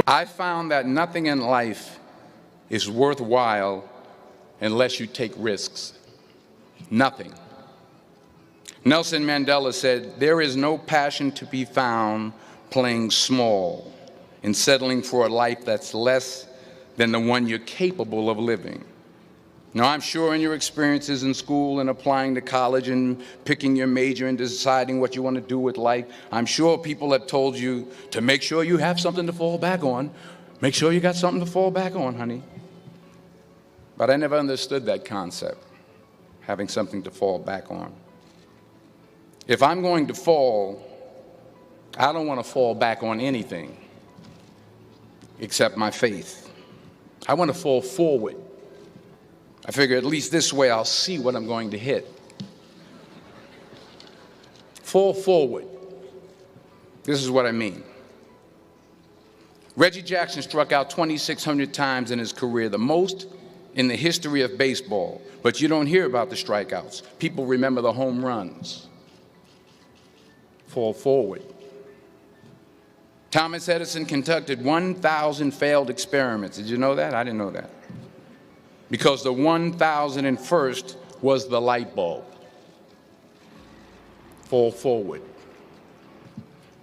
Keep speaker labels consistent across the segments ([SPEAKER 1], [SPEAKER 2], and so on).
[SPEAKER 1] I found that nothing in life is worthwhile unless you take risks. Nothing. Nelson Mandela said, "There is no passion to be found playing small and settling for a life that's less than the one you're capable of living." Now, I'm sure in your experiences in school and applying to college and picking your major and deciding what you want to do with life, I'm sure people have told you to make sure you have something to fall back on. Make sure you got something to fall back on, honey. But I never understood that concept, having something to fall back on. If I'm going to fall, I don't want to fall back on anything except my faith. I want to fall forward. I figure at least this way I'll see what I'm going to hit. Fall forward. This is what I mean. Reggie Jackson struck out 2,600 times in his career, the most in the history of baseball. But you don't hear about the strikeouts. People remember the home runs. Fall forward. Thomas Edison conducted 1,000 failed experiments. Did you know that? I didn't know that. Because the 1,001st was the light bulb. Fall forward.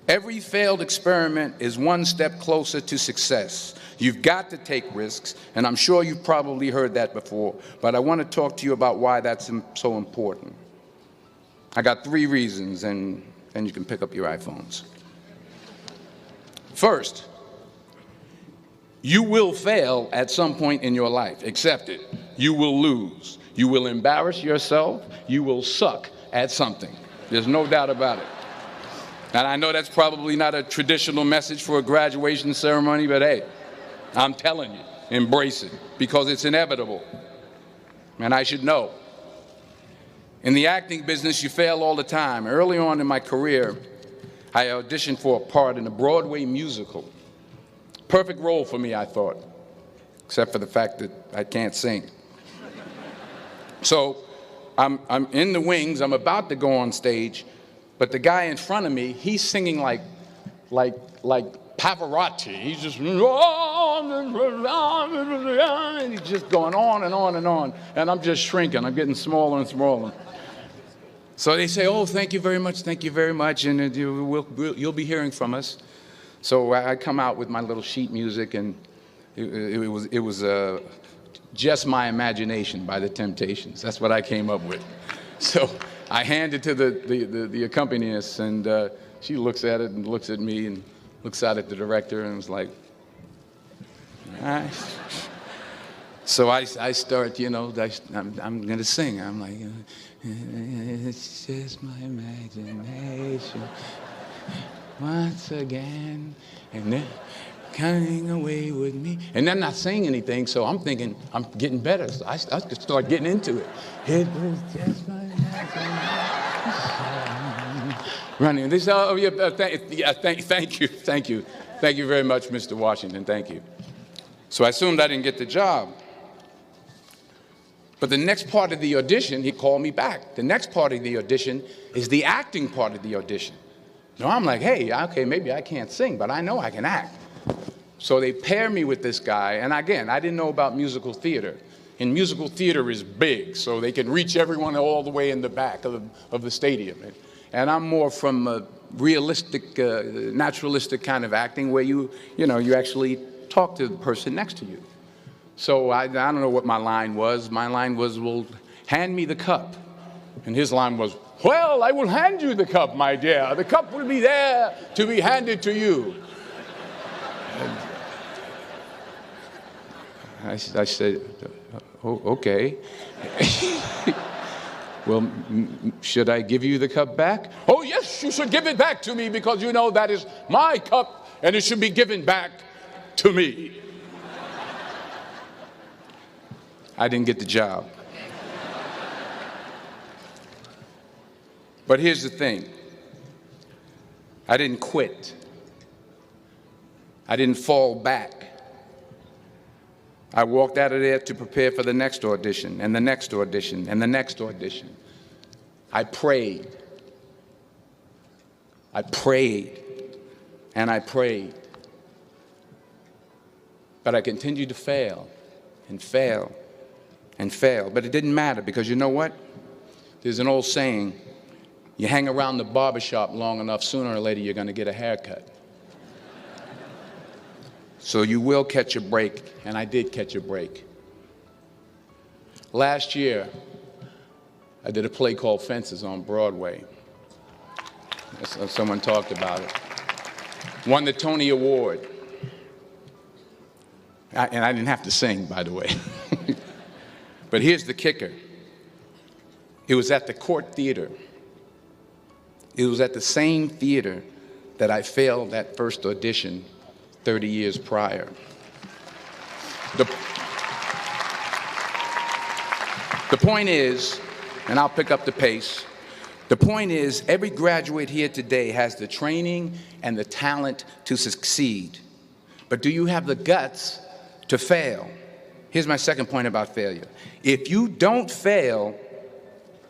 [SPEAKER 1] Every failed experiment is one step closer to success. You've got to take risks, and I'm sure you've probably heard that before, but I want to talk to you about why that's so important. I got 3 reasons, and then you can pick up your iPhones. First, you will fail at some point in your life. Accept it. You will lose. You will embarrass yourself. You will suck at something. There's no doubt about it. And I know that's probably not a traditional message for a graduation ceremony, but hey, I'm telling you, embrace it, because it's inevitable. And I should know. In the acting business, you fail all the time. Early on in my career, I auditioned for a part in a Broadway musical. Perfect role for me, I thought, except for the fact that I can't sing. So I'm in the wings, I'm about to go on stage, but the guy in front of me, he's singing like Pavarotti. He's just, and he's just going on and on and on, and I'm just shrinking, I'm getting smaller and smaller. So they say, "Oh, thank you very much, and you'll be hearing from us." So I come out with my little sheet music, and it was Just My Imagination by the Temptations. That's what I came up with. So I hand it to the accompanist, and she looks at it and looks at me and looks out at the director and was like, "All right." So I start, I'm going to sing. I'm like, "It's just my imagination. Once again, and then coming away with me." And they're not saying anything, so I'm thinking I'm getting better. So I start getting into it. It was just my imagination. Running. They say, "Oh, yeah, thank you very much, Mr. Washington, thank you." So I assumed I didn't get the job. But the next part of the audition, he called me back. The next part of the audition is the acting part of the audition. No, I'm like, hey, okay, maybe I can't sing, but I know I can act. So they pair me with this guy, and again, I didn't know about musical theater. And musical theater is big, so they can reach everyone all the way in the back of the stadium. And I'm more from a realistic, naturalistic kind of acting where you actually talk to the person next to you. So I don't know what my line was. My line was, "Well, hand me the cup." And his line was, "Well, I will hand you the cup, my dear. The cup will be there to be handed to you." I said, "Oh, okay." "Well, should I give you the cup back?" "Oh, yes, you should give it back to me, because that is my cup and it should be given back to me." I didn't get the job. But here's the thing. I didn't quit. I didn't fall back. I walked out of there to prepare for the next audition, and the next audition, and the next audition. I prayed. I prayed and I prayed. But I continued to fail and fail and fail. But it didn't matter, because you know what? There's an old saying, you hang around the barbershop long enough, sooner or later you're going to get a haircut. So you will catch a break, and I did catch a break. Last year, I did a play called Fences on Broadway. Someone talked about it. Won the Tony Award. And I didn't have to sing, by the way. But here's the kicker. It was at the Court Theater. It was at the same theater that I failed that first audition 30 years prior. The point is, and I'll pick up the pace, the point is, every graduate here today has the training and the talent to succeed. But do you have the guts to fail? Here's my second point about failure. If you don't fail,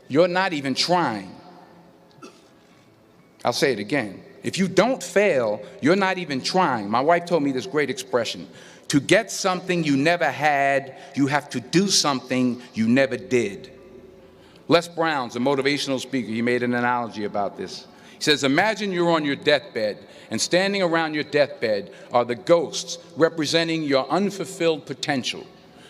[SPEAKER 1] you're not even trying. I'll say it again. If you don't fail, you're not even trying. My wife told me this great expression. To get something you never had, you have to do something you never did. Les Brown's a motivational speaker. He made an analogy about this. He says, imagine you're on your deathbed, and standing around your deathbed are the ghosts representing your unfulfilled potential,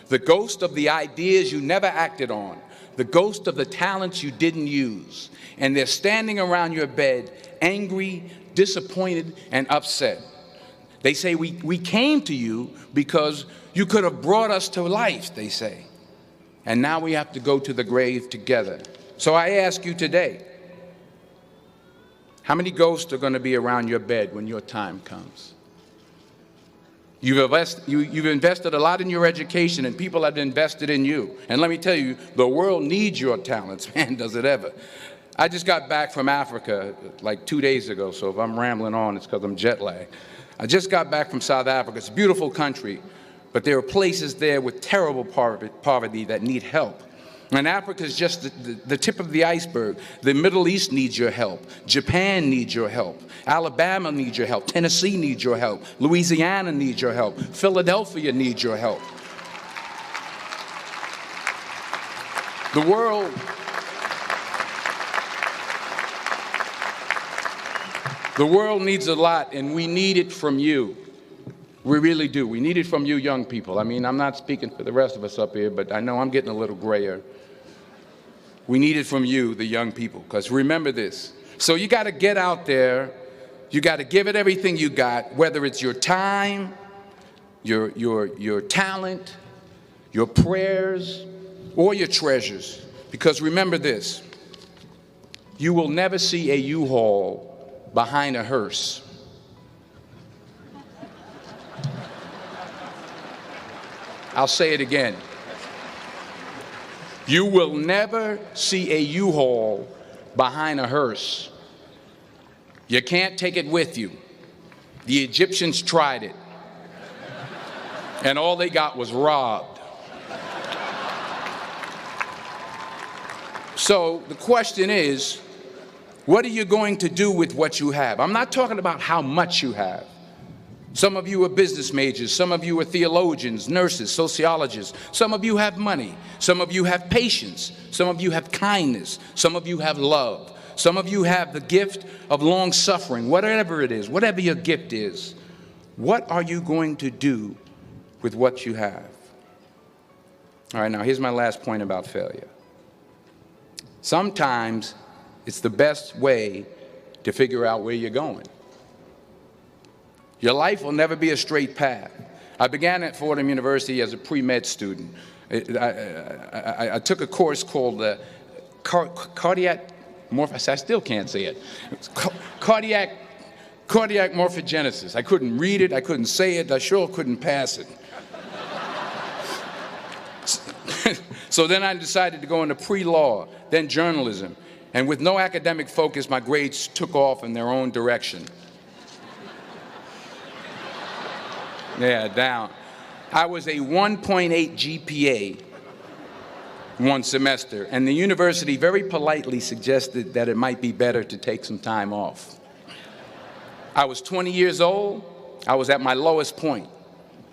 [SPEAKER 1] the ghost of the ideas you never acted on, the ghost of the talents you didn't use. And they're standing around your bed, angry, disappointed, and upset. They say, we came to you because you could have brought us to life, they say. And now we have to go to the grave together. So I ask you today, how many ghosts are going to be around your bed when your time comes? You've invested a lot in your education, and people have invested in you. And let me tell you, the world needs your talents, man, does it ever. I just got back from Africa like 2 days ago, so if I'm rambling on, it's because I'm jet lagged. I just got back from South Africa. It's a beautiful country, but there are places there with terrible poverty that need help. And Africa is just the tip of the iceberg. The Middle East needs your help. Japan needs your help. Alabama needs your help. Tennessee needs your help. Louisiana needs your help. Philadelphia needs your help. The world needs a lot, and we need it from you. We really do. We need it from you young people. I mean, I'm not speaking for the rest of us up here, but I know I'm getting a little grayer. We need it from you, the young people, because remember this. So you got to get out there. You got to give it everything you got, whether it's your time, your talent, your prayers, or your treasures. Because remember this. You will never see a U-Haul behind a hearse. I'll say it again. You will never see a U-Haul behind a hearse. You can't take it with you. The Egyptians tried it, and all they got was robbed. So the question is, what are you going to do with what you have? I'm not talking about how much you have. Some of you are business majors. Some of you are theologians, nurses, sociologists. Some of you have money. Some of you have patience. Some of you have kindness. Some of you have love. Some of you have the gift of long suffering. Whatever it is, whatever your gift is, what are you going to do with what you have? All right, now here's my last point about failure. Sometimes it's the best way to figure out where you're going. Your life will never be a straight path. I began at Fordham University as a pre-med student. I took a course called cardiac morphogenesis. I still can't say it. Cardiac morphogenesis. I couldn't read it. I couldn't say it. I sure couldn't pass it. So then I decided to go into pre-law, then journalism. And with no academic focus, my grades took off in their own direction. Yeah, down. I was a 1.8 GPA one semester, and the university very politely suggested that it might be better to take some time off. I was 20 years old. I was at my lowest point.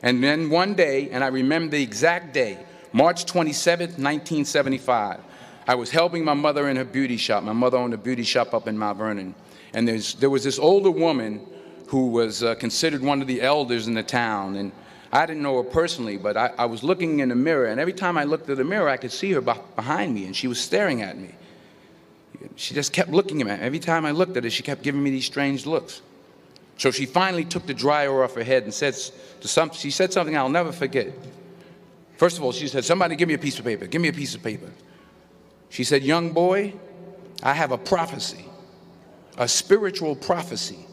[SPEAKER 1] And then one day, and I remember the exact day, March 27th, 1975, I was helping my mother in her beauty shop. My mother owned a beauty shop up in Mount Vernon. And there was this older woman who was considered one of the elders in the town. And I didn't know her personally, but I was looking in the mirror, and every time I looked at the mirror, I could see her behind me, and she was staring at me. She just kept looking at me. Every time I looked at her, she kept giving me these strange looks. So she finally took the dryer off her head and she said something I'll never forget. First of all, she said, "Somebody give me a piece of paper. Give me a piece of paper." She said, "Young boy, I have a prophecy, a spiritual prophecy."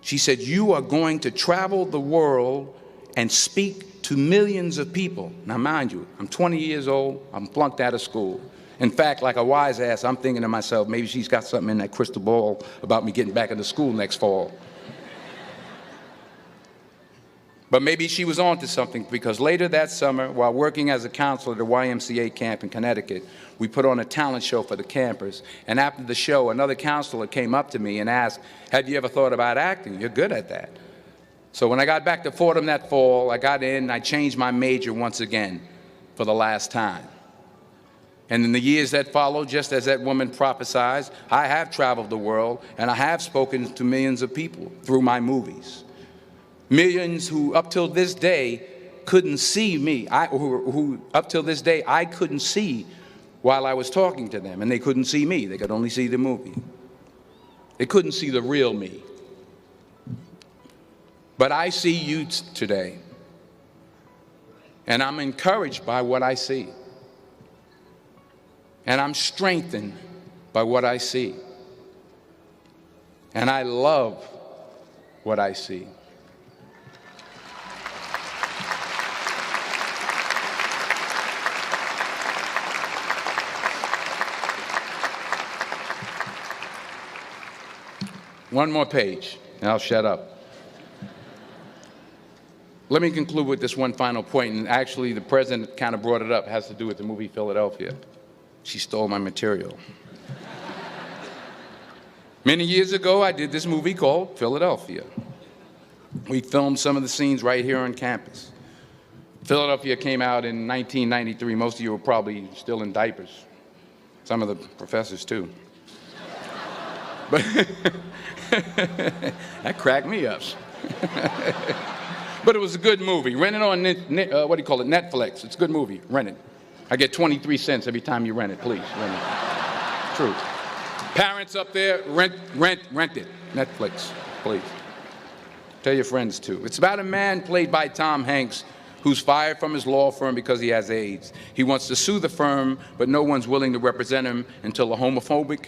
[SPEAKER 1] She said, "You are going to travel the world and speak to millions of people." Now, mind you, I'm 20 years old. I'm flunked out of school. In fact, like a wise ass, I'm thinking to myself, maybe she's got something in that crystal ball about me getting back into school next fall. But maybe she was on to something, because later that summer, while working as a counselor at a YMCA camp in Connecticut, we put on a talent show for the campers. And after the show, another counselor came up to me and asked, "Have you ever thought about acting? You're good at that." So when I got back to Fordham that fall, I got in and I changed my major once again for the last time. And in the years that followed, just as that woman prophesied, I have traveled the world and I have spoken to millions of people through my movies. Millions who up till this day couldn't see me, who up till this day I couldn't see while I was talking to them, and they couldn't see me. They could only see the movie. They couldn't see the real me. But I see you today, and I'm encouraged by what I see. And I'm strengthened by what I see. And I love what I see. One more page, and I'll shut up. Let me conclude with this one final point, and actually the president kind of brought it up. It has to do with the movie Philadelphia. She stole my material. Many years ago, I did this movie called Philadelphia. We filmed some of the scenes right here on campus. Philadelphia came out in 1993. Most of you were probably still in diapers. Some of the professors, too. But that cracked me up. But it was a good movie. Rent it on, Netflix. It's a good movie. Rent it. I get 23 cents every time you rent it. Please, rent it. True. Parents up there, rent it. Netflix, please. Tell your friends, too. It's about a man played by Tom Hanks who's fired from his law firm because he has AIDS. He wants to sue the firm, but no one's willing to represent him until a homophobic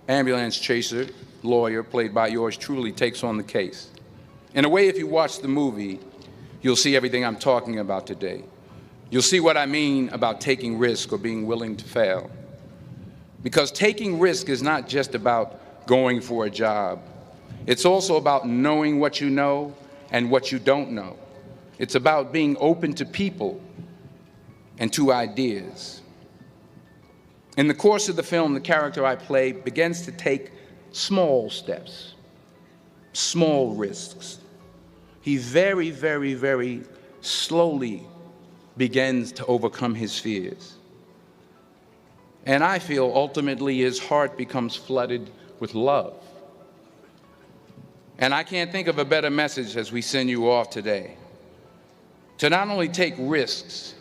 [SPEAKER 1] ambulance chaser lawyer, played by yours truly, takes on the case. In a way, if you watch the movie, you'll see everything I'm talking about today. You'll see what I mean about taking risk or being willing to fail. Because taking risk is not just about going for a job. It's also about knowing what you know and what you don't know. It's about being open to people and to ideas. In the course of the film, the character I play begins to take small steps, small risks. He very, very, very slowly begins to overcome his fears. And I feel ultimately his heart becomes flooded with love. And I can't think of a better message as we send you off today. To not only take risks,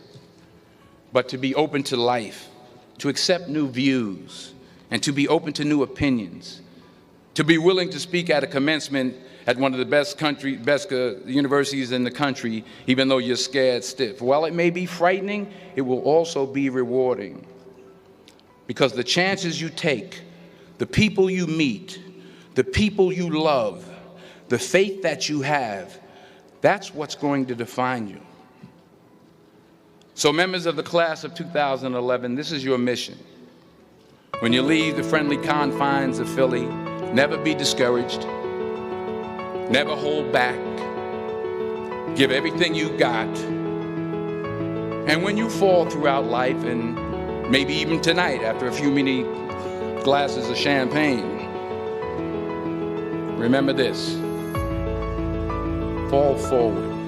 [SPEAKER 1] but to be open to life, to accept new views, and to be open to new opinions, to be willing to speak at a commencement at one of the best universities in the country, even though you're scared stiff. While it may be frightening, it will also be rewarding. Because the chances you take, the people you meet, the people you love, the faith that you have, that's what's going to define you. So members of the class of 2011, this is your mission. When you leave the friendly confines of Philly, never be discouraged. Never hold back. Give everything you got. And when you fall throughout life, and maybe even tonight after a few many glasses of champagne, remember this: fall forward.